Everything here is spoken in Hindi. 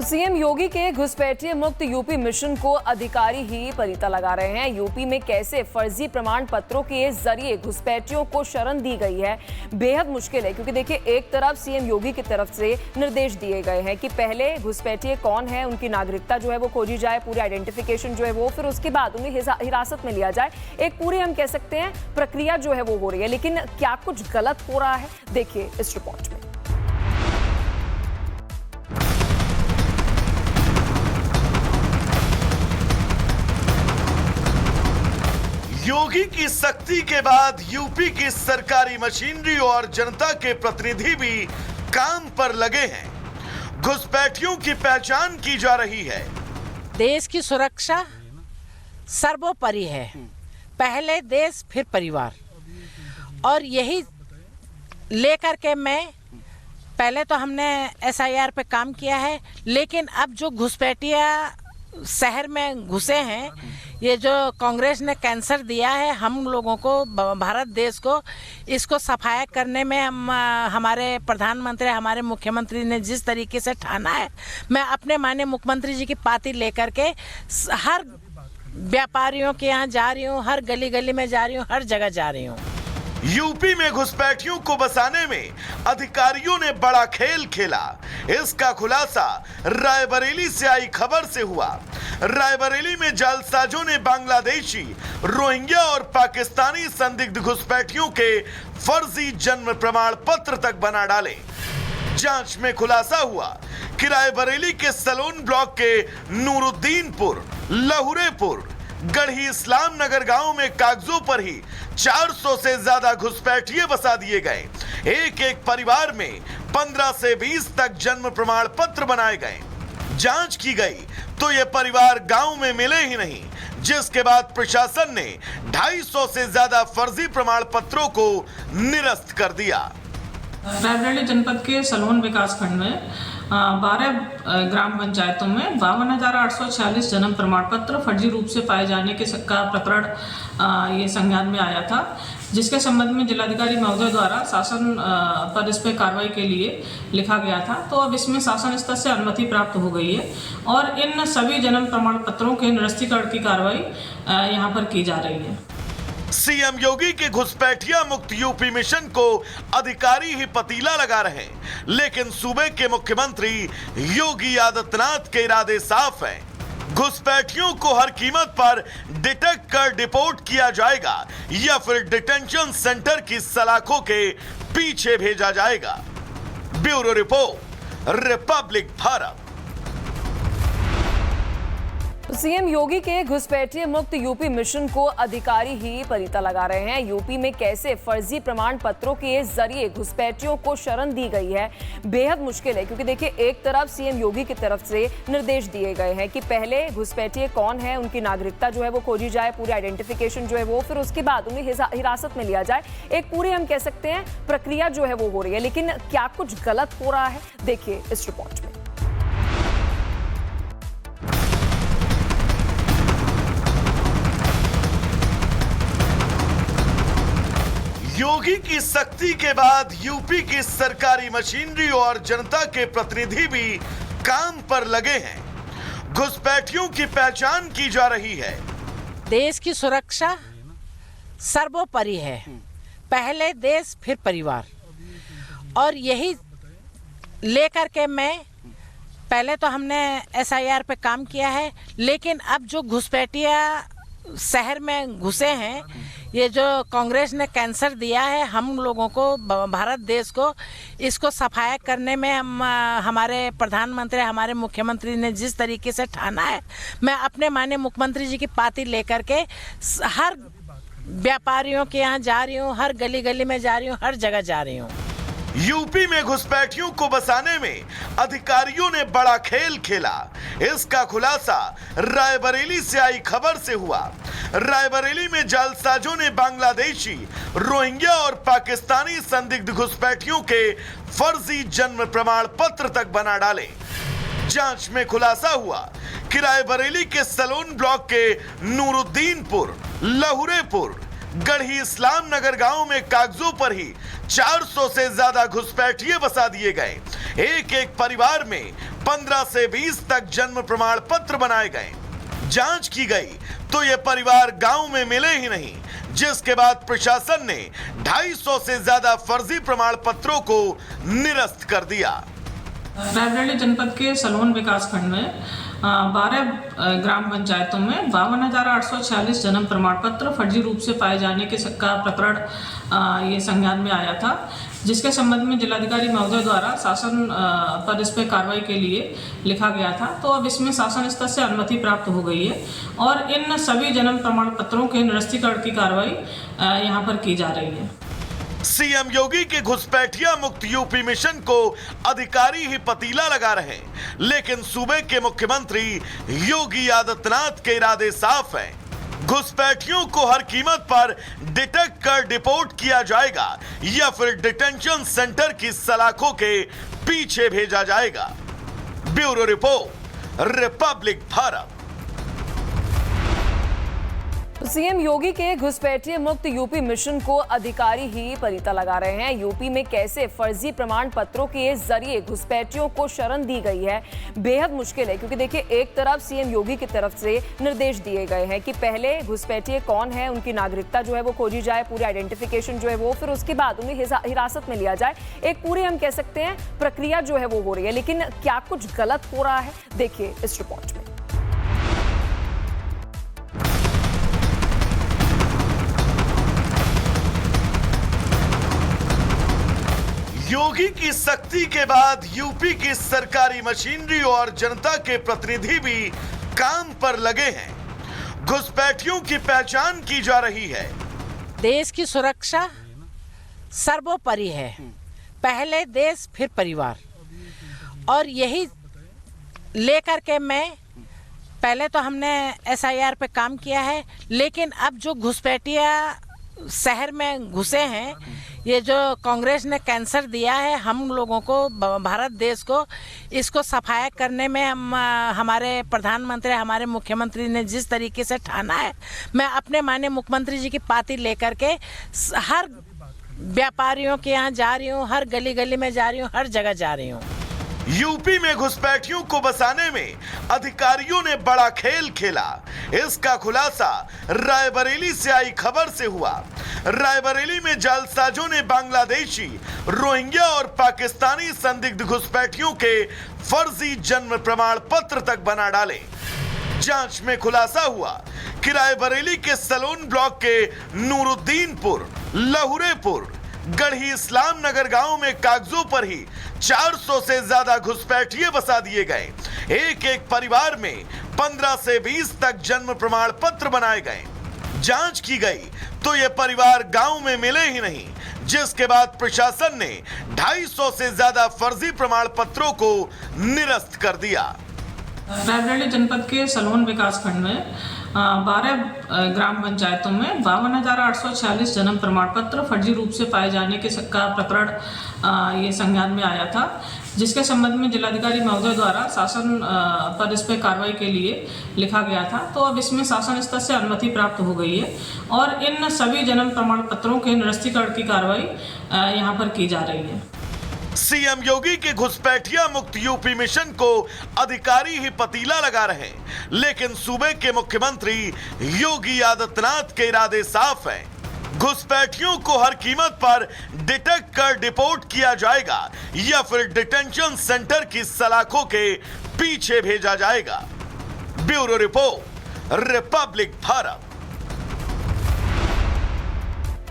सीएम योगी के घुसपैठिए मुक्त यूपी मिशन को अधिकारी ही पलीता लगा रहे हैं। यूपी में कैसे फर्जी प्रमाण पत्रों के जरिए घुसपैठियों को शरण दी गई है, बेहद मुश्किल है। क्योंकि देखिए, एक तरफ सीएम योगी की तरफ से निर्देश दिए गए हैं कि पहले घुसपैठिए कौन है, उनकी नागरिकता जो है वो खोजी जाए, पूरी आइडेंटिफिकेशन जो है वो, फिर उसके बाद उन्हें हिरासत में लिया जाए। एक पूरी हम कह सकते हैं प्रक्रिया जो है वो हो रही है। लेकिन क्या कुछ गलत हो रहा है, देखिए इस रिपोर्ट में। योगी की सख्ती के बाद यूपी की सरकारी मशीनरी और जनता के प्रतिनिधि भी काम पर लगे हैं। घुसपैठियों की पहचान की जा रही है। देश की सुरक्षा सर्वोपरि है, पहले देश फिर परिवार, और यही लेकर के मैं पहले तो हमने एसआईआर पे काम किया है, लेकिन अब जो घुसपैठिया शहर में घुसे हैं, ये जो कांग्रेस ने कैंसर दिया है हम लोगों को, भारत देश को, इसको सफाया करने में हमारे प्रधानमंत्री, हमारे मुख्यमंत्री ने जिस तरीके से ठाना है, मैं अपने माननीय मुख्यमंत्री जी की पाती लेकर के हर व्यापारियों के यहाँ जा रही हूँ, हर गली गली में जा रही हूँ, हर जगह जा रही हूँ। यूपी में घुसपैठियों को बसाने में अधिकारियों ने बड़ा खेल खेला। इसका खुलासा रायबरेली से आई खबर से हुआ। रायबरेली में जालसाजों ने बांग्लादेशी, रोहिंग्या और पाकिस्तानी संदिग्ध घुसपैठियों के फर्जी जन्म प्रमाण पत्र तक बना डाले। जांच में खुलासा हुआ कि रायबरेली के सलोन ब्लॉक के नूरुद्दीनपुर, लहुरेपुर, गढ़ी इस्लाम नगर गांव में कागजों पर ही 400 से ज्यादा घुसपैठिए बसा दिए गए। एक एक परिवार में 15 से 20 तक जन्म प्रमाण पत्र बनाए गए। जांच की गई तो ये परिवार गांव में मिले ही नहीं, जिसके बाद प्रशासन ने 250 से ज्यादा फर्जी प्रमाण पत्रों को निरस्त कर दिया। रायबरेली जनपद के सलोन विकास खंड में 12 ग्राम पंचायतों में 52,846 जन्म प्रमाण पत्र फर्जी रूप से पाए जाने का प्रकरण ये संज्ञान में आया था, जिसके संबंध में जिलाधिकारी महोदय द्वारा शासन पर इस पर कार्रवाई के लिए लिखा गया था। तो अब इसमें शासन स्तर से अनुमति प्राप्त हो गई है और इन सभी जन्म प्रमाण पत्रों के निरस्तीकरण की कार्रवाई यहाँ पर की जा रही है। सीएम योगी के घुसपैठिया मुक्त यूपी मिशन को अधिकारी ही पतीला लगा रहे हैं, लेकिन सूबे के मुख्यमंत्री योगी आदित्यनाथ के इरादे साफ हैं। घुसपैठियों को हर कीमत पर डिटेक्ट कर डिपोर्ट किया जाएगा या फिर डिटेंशन सेंटर की सलाखों के पीछे भेजा जाएगा। Bureau report, Republic Bharat. CM Yogi के घुसपैठिए मुक्त यूपी मिशन को अधिकारी ही पलीता लगा रहे हैं। यूपी में कैसे फर्जी प्रमाण पत्रों के जरिए घुसपैठियों को शरण दी गई है, बेहद मुश्किल है। क्योंकि देखिए, एक तरफ सीएम योगी की तरफ से निर्देश दिए गए हैं कि पहले घुसपैठिए कौन है, उनकी नागरिकता जो है वो खोजी जाए, पूरी आइडेंटिफिकेशन जो है वो, फिर उसके बाद उन्हें हिरासत में लिया जाए। एक पूरी हम कह सकते हैं प्रक्रिया जो है वो हो रही है। लेकिन क्या कुछ गलत हो रहा है, देखिए इस रिपोर्ट में। योगी की सख्ती के बाद यूपी की सरकारी मशीनरी और जनता के प्रतिनिधि भी काम पर लगे हैं। घुसपैठियों की पहचान की जा रही है। देश की सुरक्षा सर्वोपरि है, पहले देश फिर परिवार, और यही लेकर के मैं पहले तो हमने एसआईआर पे काम किया है, लेकिन अब जो घुसपैठिया शहर में घुसे हैं, ये जो कांग्रेस ने कैंसर दिया है हम लोगों को, भारत देश को, इसको सफाया करने में हमारे प्रधानमंत्री, हमारे मुख्यमंत्री ने जिस तरीके से ठाना है, मैं अपने माननीय मुख्यमंत्री जी की पाती लेकर के हर व्यापारियों के यहाँ जा रही हूँ, हर गली गली में जा रही हूँ, हर जगह जा रही हूँ। यूपी में घुसपैठियों को बसाने में अधिकारियों ने बड़ा खेल खेला। इसका खुलासा रायबरेली से आई खबर से हुआ। रायबरेली में जालसाजों ने बांग्लादेशी, रोहिंग्या और पाकिस्तानी संदिग्ध घुसपैठियों के फर्जी जन्म प्रमाण पत्र तक बना डाले। जांच में खुलासा हुआ कि रायबरेली के सलोन ब्लॉक के नूरुद्दीनपुर, लहुरेपुर, गढ़ी इस्लाम नगर गांव में कागजों पर ही 400 से ज्यादा घुसपैठिए बसा दिए गए। एक एक परिवार में 15 से 20 तक जन्म प्रमाण पत्र बनाए गए। जांच की गई तो ये परिवार गांव में मिले ही नहीं, जिसके बाद प्रशासन ने 250 से ज्यादा फर्जी प्रमाण पत्रों को निरस्त कर दिया। रायबरेली जनपद के सलोन विकास खंड में 12 ग्राम पंचायतों में 52,846 जन्म प्रमाण पत्र फर्जी रूप से पाए जाने का प्रकरण ये संज्ञान में आया था, जिसके संबंध में जिलाधिकारी महोदय द्वारा शासन पर इस पर कार्रवाई के लिए लिखा गया था। तो अब इसमें शासन स्तर से अनुमति प्राप्त हो गई है और इन सभी जन्म प्रमाण पत्रों के निरस्तीकरण की कार्रवाई यहाँ पर की जा रही है। सीएम योगी के घुसपैठिया मुक्त यूपी मिशन को अधिकारी ही पतीला लगा रहे, लेकिन सूबे के मुख्यमंत्री योगी आदित्यनाथ के इरादे साफ हैं। घुसपैठियों को हर कीमत पर डिटेक्ट कर डिपोर्ट किया जाएगा या फिर डिटेंशन सेंटर की सलाखों के पीछे भेजा जाएगा। Bureau report, Republic Bharat. CM Yogi के घुसपैठिए मुक्त यूपी मिशन को अधिकारी ही पलीता लगा रहे हैं। यूपी में कैसे फर्जी प्रमाण पत्रों के जरिए घुसपैठियों को शरण दी गई है, बेहद मुश्किल है। क्योंकि देखिए, एक तरफ सीएम योगी की तरफ से निर्देश दिए गए हैं कि पहले घुसपैठिए कौन है, उनकी नागरिकता जो है वो खोजी जाए, पूरी आइडेंटिफिकेशन जो है वो, फिर उसके बाद उन्हें हिरासत में लिया जाए। एक पूरी हम कह सकते हैं प्रक्रिया जो है वो हो रही है। लेकिन क्या कुछ गलत हो रहा है, देखिए इस रिपोर्ट में। योगी की सख्ती के बाद यूपी की सरकारी मशीनरी और जनता के प्रतिनिधि भी काम पर लगे हैं। घुसपैठियों की पहचान की जा रही है। देश की सुरक्षा सर्वोपरि है। पहले देश फिर परिवार, और यही लेकर के मैं पहले तो हमने SIR पे काम किया है, लेकिन अब जो घुसपैठिया शहर में घुसे हैं, ये जो कांग्रेस ने कैंसर दिया है हम लोगों को, भारत देश को, इसको सफाया करने में हमारे प्रधानमंत्री, हमारे मुख्यमंत्री ने जिस तरीके से ठाना है, मैं अपने माननीय मुख्यमंत्री जी की पाती लेकर के हर व्यापारियों के यहाँ जा रही हूँ, हर गली गली में जा रही हूँ, हर जगह जा रही हूँ। यूपी में घुसपैठियों को बसाने में अधिकारियों ने बड़ा खेल खेला। इसका खुलासा रायबरेली से आई खबर से हुआ। रायबरेली में जालसाजों ने बांग्लादेशी, रोहिंग्या और पाकिस्तानी संदिग्ध घुसपैठियों के फर्जी जन्म प्रमाण पत्र तक बना डाले। जांच में खुलासा हुआ कि रायबरेली के सलोन ब्लॉक के नूरुद्दीनपुर, लहुरेपुर, गढ़ी इस्लाम नगर गांव में कागजों पर ही 400 से ज्यादा घुसपैठिए बसा दिए गए। एक एक परिवार में 15 से 20 तक जन्म प्रमाण पत्र बनाए गए। जांच की गई तो ये परिवार गांव में मिले ही नहीं, जिसके बाद प्रशासन ने 250 से ज्यादा फर्जी प्रमाण पत्रों को निरस्त कर दिया। रायबरेली जनपद के सलोन विकास खंड में 12 ग्राम पंचायतों में 52,846 जन्म प्रमाण पत्र फर्जी रूप से पाए जाने का प्रकरण ये संज्ञान में आया था, जिसके संबंध में जिलाधिकारी महोदय द्वारा शासन पर इस पर कार्रवाई के लिए लिखा गया था। तो अब इसमें शासन स्तर से अनुमति प्राप्त हो गई है और इन सभी जन्म प्रमाण पत्रों के निरस्तीकरण की कार्रवाई यहाँ पर की जा रही है। सीएम योगी के घुसपैठिया मुक्त यूपी मिशन को अधिकारी ही पतीला लगा रहे, लेकिन सूबे के मुख्यमंत्री योगी आदित्यनाथ के इरादे साफ हैं। घुसपैठियों को हर कीमत पर डिटेक्ट कर डिपोर्ट किया जाएगा या फिर डिटेंशन सेंटर की सलाखों के पीछे भेजा जाएगा। Bureau report, Republic Bharat.